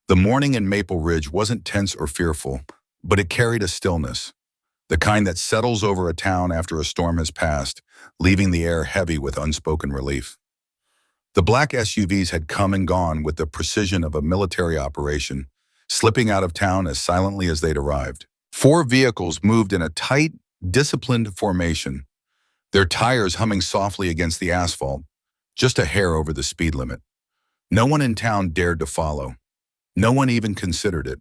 A: The morning in Maple Ridge wasn't tense or fearful, but it carried a stillness, the kind that settles over a town after a storm has passed, leaving the air heavy with unspoken relief. The black SUVs had come and gone with the precision of a military operation, slipping out of town as silently as they'd arrived. 4 vehicles moved in a tight, disciplined formation, their tires humming softly against the asphalt, just a hair over the speed limit. No one in town dared to follow. No one even considered it.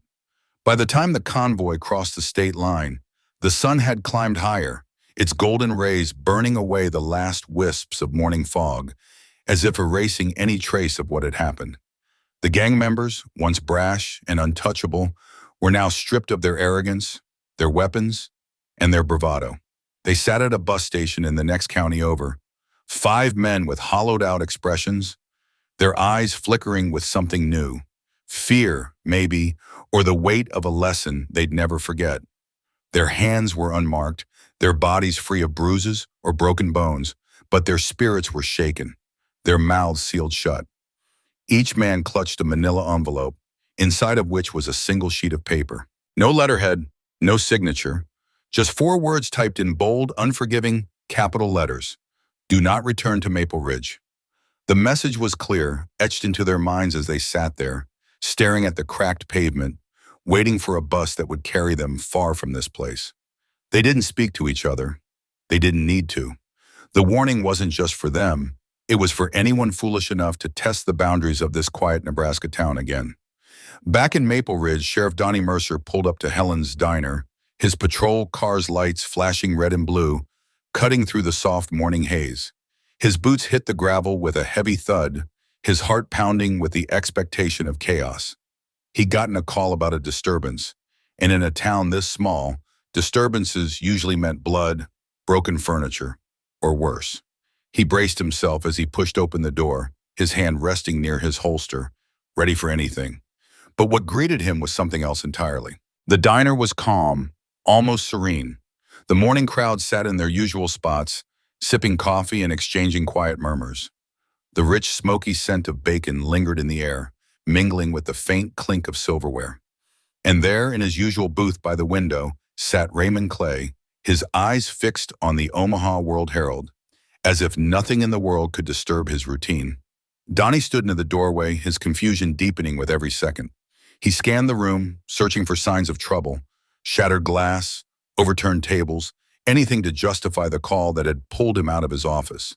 A: By the time the convoy crossed the state line, the sun had climbed higher, its golden rays burning away the last wisps of morning fog, as if erasing any trace of what had happened. The gang members, once brash and untouchable, were now stripped of their arrogance, their weapons, and their bravado. They sat at a bus station in the next county over, 5 men with hollowed-out expressions, their eyes flickering with something new, fear, maybe, or the weight of a lesson they'd never forget. Their hands were unmarked, their bodies free of bruises or broken bones, but their spirits were shaken, their mouths sealed shut. Each man clutched a manila envelope, inside of which was a single sheet of paper. No letterhead, no signature, just 4 words typed in bold, unforgiving, capital letters. Do not return to Maple Ridge. The message was clear, etched into their minds as they sat there, staring at the cracked pavement, waiting for a bus that would carry them far from this place. They didn't speak to each other. They didn't need to. The warning wasn't just for them. It was for anyone foolish enough to test the boundaries of this quiet Nebraska town again. Back in Maple Ridge, Sheriff Donnie Mercer pulled up to Helen's diner, his patrol car's lights flashing red and blue, cutting through the soft morning haze. His boots hit the gravel with a heavy thud, his heart pounding with the expectation of chaos. He'd gotten a call about a disturbance, and in a town this small, disturbances usually meant blood, broken furniture, or worse. He braced himself as he pushed open the door, his hand resting near his holster, ready for anything. But what greeted him was something else entirely. The diner was calm, almost serene. The morning crowd sat in their usual spots, sipping coffee and exchanging quiet murmurs. The rich, smoky scent of bacon lingered in the air, mingling with the faint clink of silverware. And there, in his usual booth by the window, sat Raymond Clay, his eyes fixed on the Omaha World Herald, as if nothing in the world could disturb his routine. Donnie stood in the doorway, his confusion deepening with every second. He scanned the room, searching for signs of trouble, shattered glass, overturned tables, anything to justify the call that had pulled him out of his office.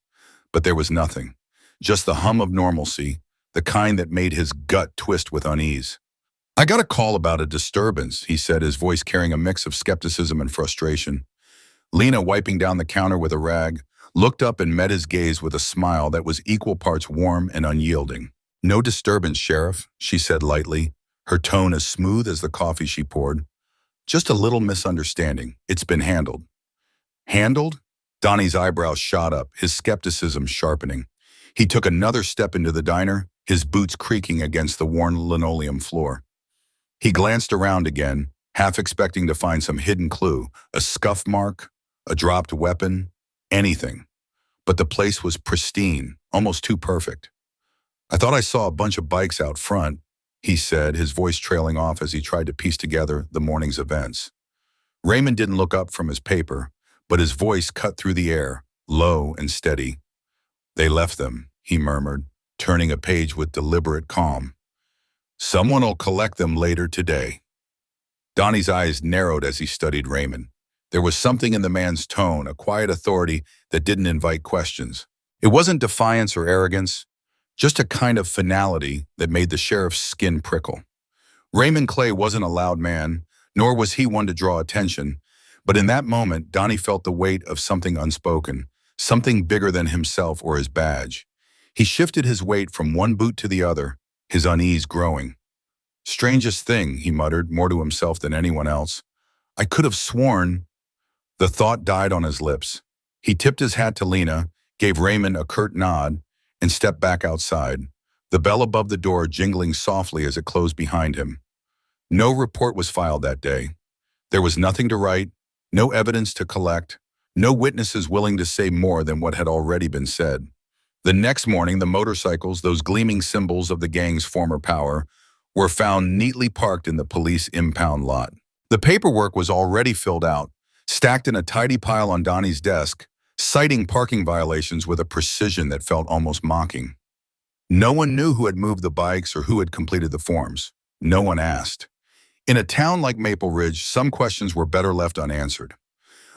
A: But there was nothing, just the hum of normalcy, the kind that made his gut twist with unease. "I got a call about a disturbance," he said, his voice carrying a mix of skepticism and frustration. Lena, wiping down the counter with a rag, looked up and met his gaze with a smile that was equal parts warm and unyielding. "No disturbance, Sheriff," she said lightly, her tone as smooth as the coffee she poured. "Just a little misunderstanding. It's been handled." "Handled?" Donnie's eyebrows shot up, his skepticism sharpening. He took another step into the diner, his boots creaking against the worn linoleum floor. He glanced around again, half expecting to find some hidden clue, a scuff mark, a dropped weapon, anything. But the place was pristine, almost too perfect. "I thought I saw a bunch of bikes out front," he said, his voice trailing off as he tried to piece together the morning's events. Raymond didn't look up from his paper, but his voice cut through the air, low and steady. "They left them," he murmured, turning a page with deliberate calm. "Someone'll collect them later today." Donnie's eyes narrowed as he studied Raymond. There was something in the man's tone, a quiet authority that didn't invite questions. It wasn't defiance or arrogance, just a kind of finality that made the sheriff's skin prickle. Raymond Clay wasn't a loud man, nor was he one to draw attention, but in that moment, Donnie felt the weight of something unspoken, something bigger than himself or his badge. He shifted his weight from one boot to the other, his unease growing. Strangest thing, he muttered, more to himself than anyone else. I could have sworn. The thought died on his lips. He tipped his hat to Lena, gave Raymond a curt nod, and stepped back outside, the bell above the door jingling softly as it closed behind him. No report was filed that day. There was nothing to write, no evidence to collect, no witnesses willing to say more than what had already been said. The next morning, the motorcycles, those gleaming symbols of the gang's former power, were found neatly parked in the police impound lot. The paperwork was already filled out, stacked in a tidy pile on Donnie's desk, citing parking violations with a precision that felt almost mocking. No one knew who had moved the bikes or who had completed the forms. No one asked. In a town like Maple Ridge, some questions were better left unanswered.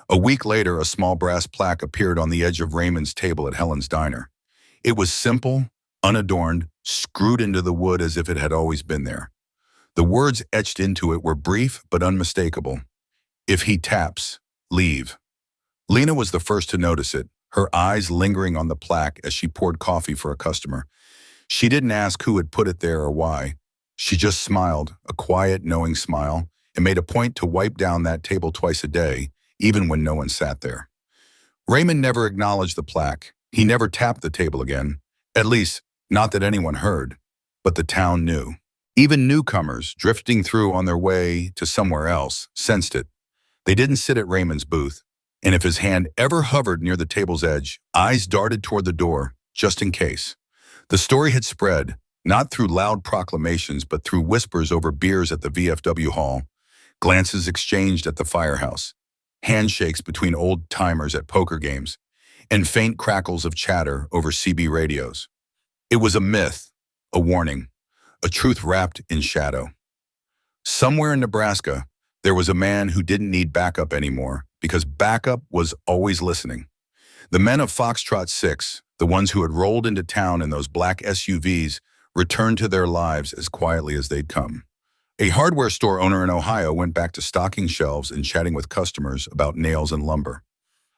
A: A week later, a small brass plaque appeared on the edge of Raymond's table at Helen's diner. It was simple, unadorned, screwed into the wood as if it had always been there. The words etched into it were brief but unmistakable. If he taps, leave. Lena was the first to notice it, her eyes lingering on the plaque as she poured coffee for a customer. She didn't ask who had put it there or why. She just smiled, a quiet, knowing smile, and made a point to wipe down that table twice a day, even when no one sat there. Raymond never acknowledged the plaque. He never tapped the table again. At least, not that anyone heard, but the town knew. Even newcomers, drifting through on their way to somewhere else, sensed it. They didn't sit at Raymond's booth, and if his hand ever hovered near the table's edge, eyes darted toward the door, just in case. The story had spread, not through loud proclamations, but through whispers over beers at the VFW hall, glances exchanged at the firehouse, handshakes between old-timers at poker games, and faint crackles of chatter over CB radios. It was a myth, a warning, a truth wrapped in shadow. Somewhere in Nebraska, there was a man who didn't need backup anymore because backup was always listening. The men of Foxtrot 6, the ones who had rolled into town in those black SUVs, returned to their lives as quietly as they'd come. A hardware store owner in Ohio went back to stocking shelves and chatting with customers about nails and lumber.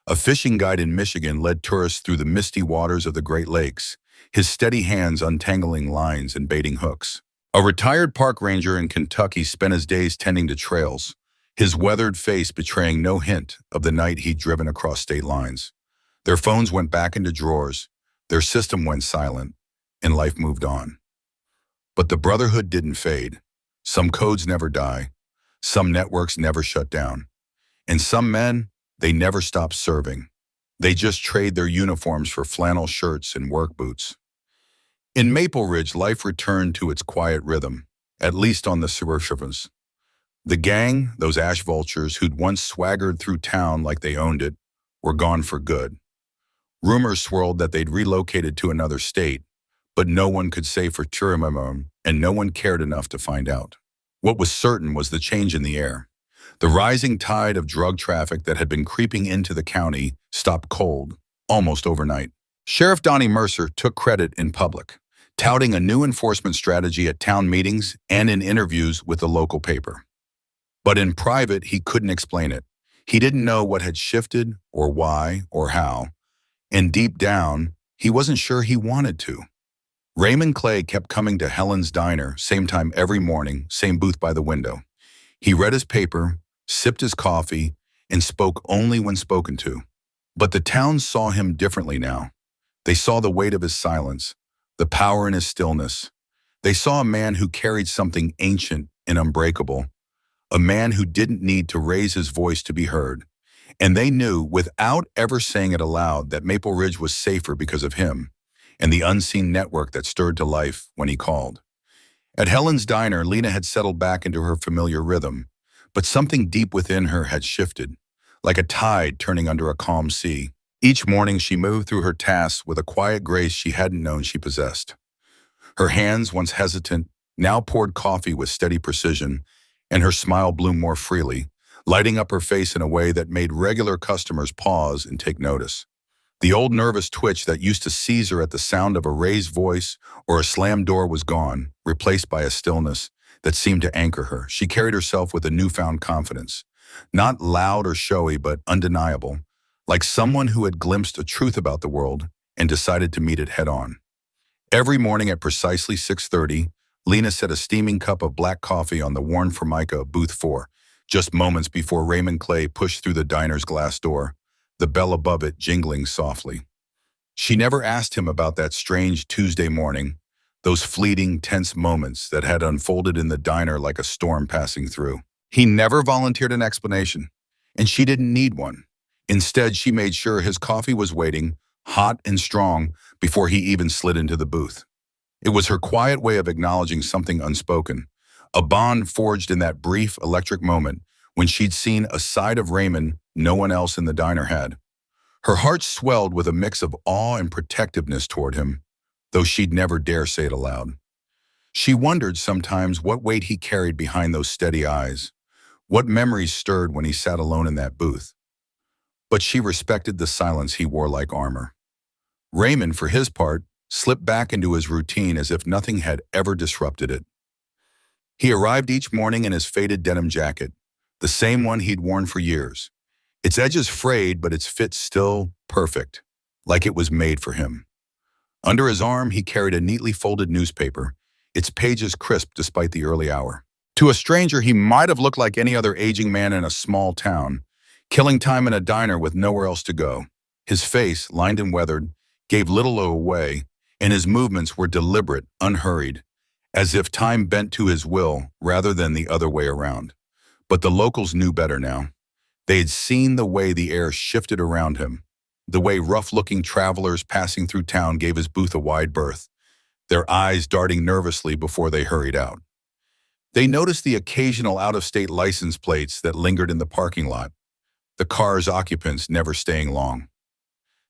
A: A fishing guide in Michigan led tourists through the misty waters of the Great Lakes, his steady hands untangling lines and baiting hooks. A retired park ranger in Kentucky spent his days tending to trails, his weathered face betraying no hint of the night he'd driven across state lines. Their phones went back into drawers, their system went silent, and life moved on. But the Brotherhood didn't fade. Some codes never die, some networks never shut down, and some men, they never stopped serving. They just trade their uniforms for flannel shirts and work boots. In Maple Ridge, life returned to its quiet rhythm, at least on the surface. The gang, those Ash Vultures who'd once swaggered through town like they owned it, were gone for good. Rumors swirled that they'd relocated to another state, but no one could say for sure, and no one cared enough to find out. What was certain was the change in the air. The rising tide of drug traffic that had been creeping into the county stopped cold, almost overnight. Sheriff Donnie Mercer took credit in public, touting a new enforcement strategy at town meetings and in interviews with the local paper. But in private, he couldn't explain it. He didn't know what had shifted or why or how, and deep down, he wasn't sure he wanted to. Raymond Clay kept coming to Helen's diner, same time every morning, same booth by the window. He read his paper, sipped his coffee, and spoke only when spoken to. But the town saw him differently now. They saw the weight of his silence, the power in his stillness. They saw a man who carried something ancient and unbreakable, a man who didn't need to raise his voice to be heard. And they knew, without ever saying it aloud, that Maple Ridge was safer because of him and the unseen network that stirred to life when he called. At Helen's diner, Lena had settled back into her familiar rhythm, but something deep within her had shifted, like a tide turning under a calm sea. Each morning she moved through her tasks with a quiet grace she hadn't known she possessed. Her hands, once hesitant, now poured coffee with steady precision, and her smile bloomed more freely, lighting up her face in a way that made regular customers pause and take notice. The old nervous twitch that used to seize her at the sound of a raised voice or a slammed door was gone, replaced by a stillness that seemed to anchor her. She carried herself with a newfound confidence, not loud or showy, but undeniable, like someone who had glimpsed a truth about the world and decided to meet it head-on. Every morning at precisely 6:30, Lena set a steaming cup of black coffee on the worn formica of booth 4, just moments before Raymond Clay pushed through the diner's glass door, the bell above it jingling softly. She never asked him about that strange Tuesday morning, those fleeting, tense moments that had unfolded in the diner like a storm passing through. He never volunteered an explanation, and she didn't need one. Instead, she made sure his coffee was waiting, hot and strong, before he even slid into the booth. It was her quiet way of acknowledging something unspoken, a bond forged in that brief electric moment when she'd seen a side of Raymond no one else in the diner had. Her heart swelled with a mix of awe and protectiveness toward him, though she'd never dare say it aloud. She wondered sometimes what weight he carried behind those steady eyes, what memories stirred when he sat alone in that booth. But she respected the silence he wore like armor. Raymond, for his part, slipped back into his routine as if nothing had ever disrupted it. He arrived each morning in his faded denim jacket, the same one he'd worn for years. Its edges frayed, but its fit still perfect, like it was made for him. Under his arm, he carried a neatly folded newspaper, its pages crisp despite the early hour. To a stranger, he might have looked like any other aging man in a small town, killing time in a diner with nowhere else to go. His face, lined and weathered, gave little away, and his movements were deliberate, unhurried, as if time bent to his will rather than the other way around. But the locals knew better now. They had seen the way the air shifted around him, the way rough-looking travelers passing through town gave his booth a wide berth, their eyes darting nervously before they hurried out. They noticed the occasional out-of-state license plates that lingered in the parking lot, the car's occupants never staying long.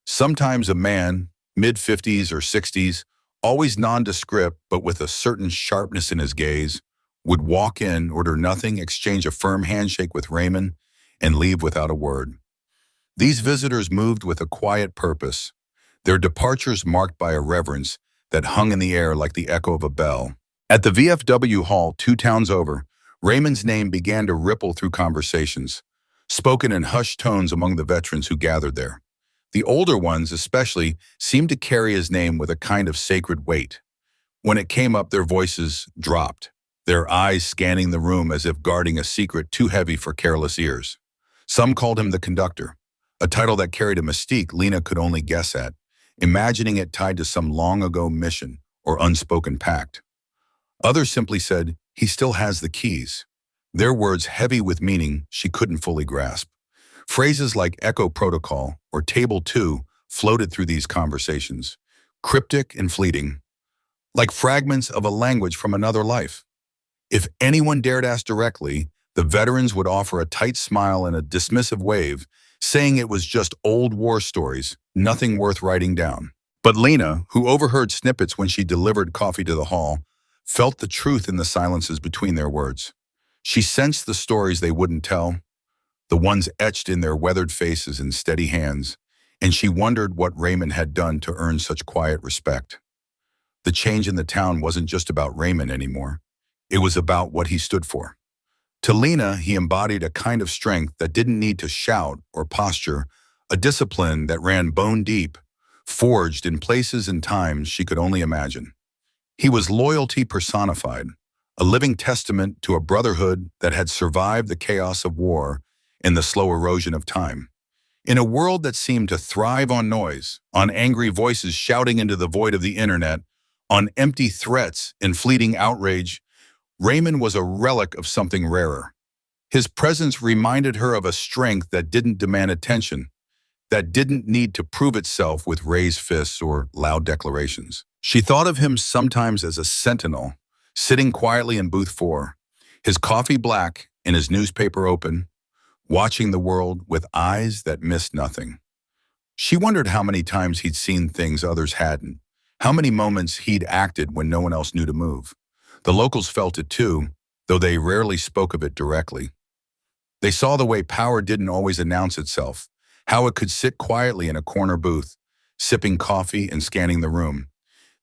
A: Sometimes a man, mid-50s or 60s, always nondescript but with a certain sharpness in his gaze, would walk in, order nothing, exchange a firm handshake with Raymond, and leave without a word. These visitors moved with a quiet purpose, their departures marked by a reverence that hung in the air like the echo of a bell. At the VFW hall 2 towns over, Raymond's name began to ripple through conversations, spoken in hushed tones among the veterans who gathered there. The older ones, especially, seemed to carry his name with a kind of sacred weight. When it came up, their voices dropped, their eyes scanning the room as if guarding a secret too heavy for careless ears. Some called him the conductor, a title that carried a mystique Lena could only guess at, imagining it tied to some long-ago mission or unspoken pact. Others simply said, "He still has the keys," their words heavy with meaning she couldn't fully grasp. Phrases like Echo Protocol or Table 2 floated through these conversations, cryptic and fleeting, like fragments of a language from another life. If anyone dared ask directly, the veterans would offer a tight smile and a dismissive wave, saying it was just old war stories, nothing worth writing down. But Lena, who overheard snippets when she delivered coffee to the hall, felt the truth in the silences between their words. She sensed the stories they wouldn't tell, the ones etched in their weathered faces and steady hands, and she wondered what Raymond had done to earn such quiet respect. The change in the town wasn't just about Raymond anymore. It was about what he stood for. To Lena, he embodied a kind of strength that didn't need to shout or posture, a discipline that ran bone deep, forged in places and times she could only imagine. He was loyalty personified, a living testament to a brotherhood that had survived the chaos of war and the slow erosion of time. In a world that seemed to thrive on noise, on angry voices shouting into the void of the internet, on empty threats and fleeting outrage, Raymond was a relic of something rarer. His presence reminded her of a strength that didn't demand attention, that didn't need to prove itself with raised fists or loud declarations. She thought of him sometimes as a sentinel, sitting quietly in booth 4, his coffee black and his newspaper open, watching the world with eyes that missed nothing. She wondered how many times he'd seen things others hadn't, how many moments he'd acted when no one else knew to move. The locals felt it too, though they rarely spoke of it directly. They saw the way power didn't always announce itself, how it could sit quietly in a corner booth, sipping coffee and scanning the room.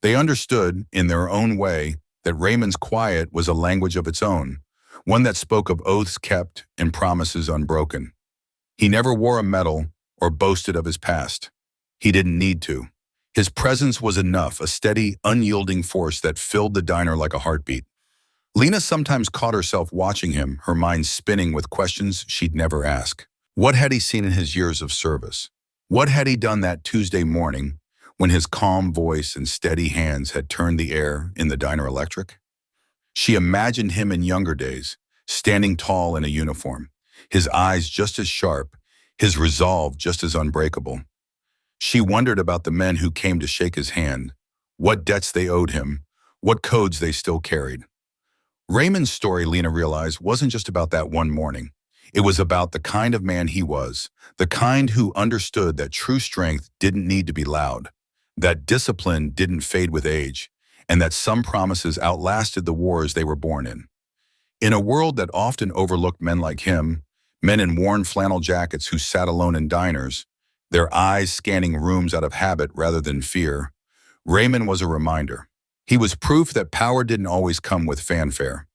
A: They understood, in their own way, that Raymond's quiet was a language of its own, one that spoke of oaths kept and promises unbroken. He never wore a medal, or boasted of his past. He didn't need to. His presence was enough, a steady, unyielding force that filled the diner like a heartbeat. Lena sometimes caught herself watching him, her mind spinning with questions she'd never ask. What had he seen in his years of service? What had he done that Tuesday morning when his calm voice and steady hands had turned the air in the diner electric? She imagined him in younger days, standing tall in a uniform, his eyes just as sharp, his resolve just as unbreakable. She wondered about the men who came to shake his hand, what debts they owed him, what codes they still carried. Raymond's story, Lena realized, wasn't just about that one morning. It was about the kind of man he was, the kind who understood that true strength didn't need to be loud, that discipline didn't fade with age, and that some promises outlasted the wars they were born in. In a world that often overlooked men like him, men in worn flannel jackets who sat alone in diners, their eyes scanning rooms out of habit rather than fear, Raymond was a reminder. He was proof that power didn't always come with fanfare.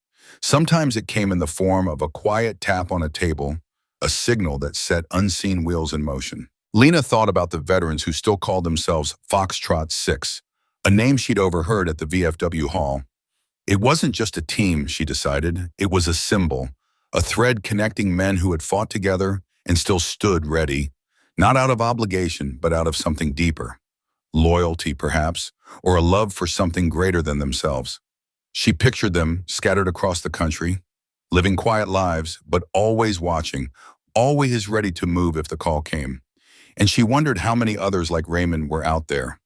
A: Sometimes it came in the form of a quiet tap on a table, a signal that set unseen wheels in motion. Lena thought about the veterans who still called themselves Foxtrot 6, a name she'd overheard at the VFW hall. It wasn't just a team, she decided. It was a symbol, a thread connecting men who had fought together and still stood ready, not out of obligation, but out of something deeper. Loyalty, perhaps, or a love for something greater than themselves. She pictured them scattered across the country, living quiet lives, but always watching, always ready to move if the call came. And she wondered how many others like Raymond were out there.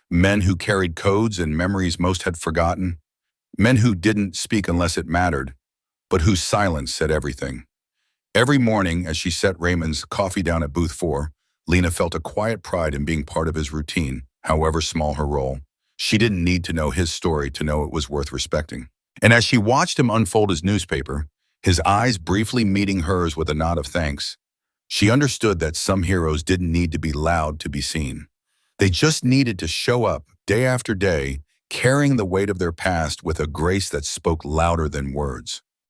A: Men who carried codes and memories most had forgotten. Men who didn't speak unless it mattered, but whose silence said everything. Every morning, as she set Raymond's coffee down at booth 4, Lena felt a quiet pride in being part of his routine, however small her role. She didn't need to know his story to know it was worth respecting. And as she watched him unfold his newspaper, his eyes briefly meeting hers with a nod of thanks, she understood that some heroes didn't need to be loud to be seen. They just needed to show up day after day, carrying the weight of their past with a grace that spoke louder than words.